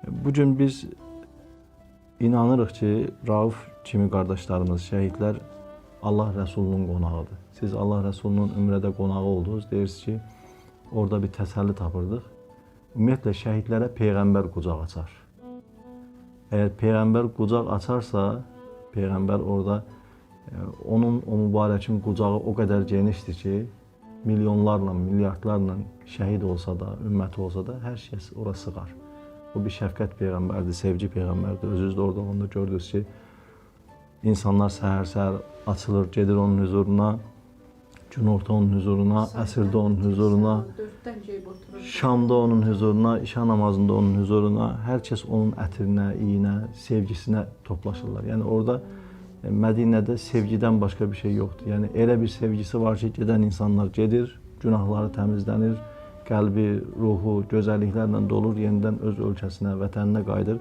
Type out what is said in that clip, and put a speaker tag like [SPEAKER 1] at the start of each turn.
[SPEAKER 1] Bu gün biz inanırıq ki, Rauf kimi qardaşlarımız, şəhidlər Allah Rəsulunun qonağıdır. Siz Allah Rəsulunun ümrədə qonağı oldunuz, deyirsiniz ki, orada bir təsəlli tapırdıq. Ümumiyyətlə, şəhidlərə Peyğəmbər qucaq açar. Əgər Peyğəmbər qucaq açarsa, Peyğəmbər orada, onun, o mübarəkin qucağı o qədər genişdir ki, milyonlarla, milyardlarla şəhid olsa da, ümməti olsa da, hər şey ora sığar. O bir şəfqət Peyğəmbərdir, sevgi Peyğəmbərdir. Özünüz də orada onda gördünüz ki, insanlar səhər-səhər açılır, gedir onun huzuruna, günorta onun huzuruna, əsrdə onun huzuruna, Şamda onun huzuruna, işa namazında onun huzuruna, hər kəs onun ətrinə, iyinə, sevgisinə toplaşırlar. Yəni orada Mədinədə sevgidən başqa bir şey yoxdur. Yəni elə bir sevgisi var ki, gedən insanlar gedir, günahları təmizlənir, qəlbi, ruhu, gözəlliklərlə dolur, yenidən öz ölkəsinə, vətəninə qayıdır.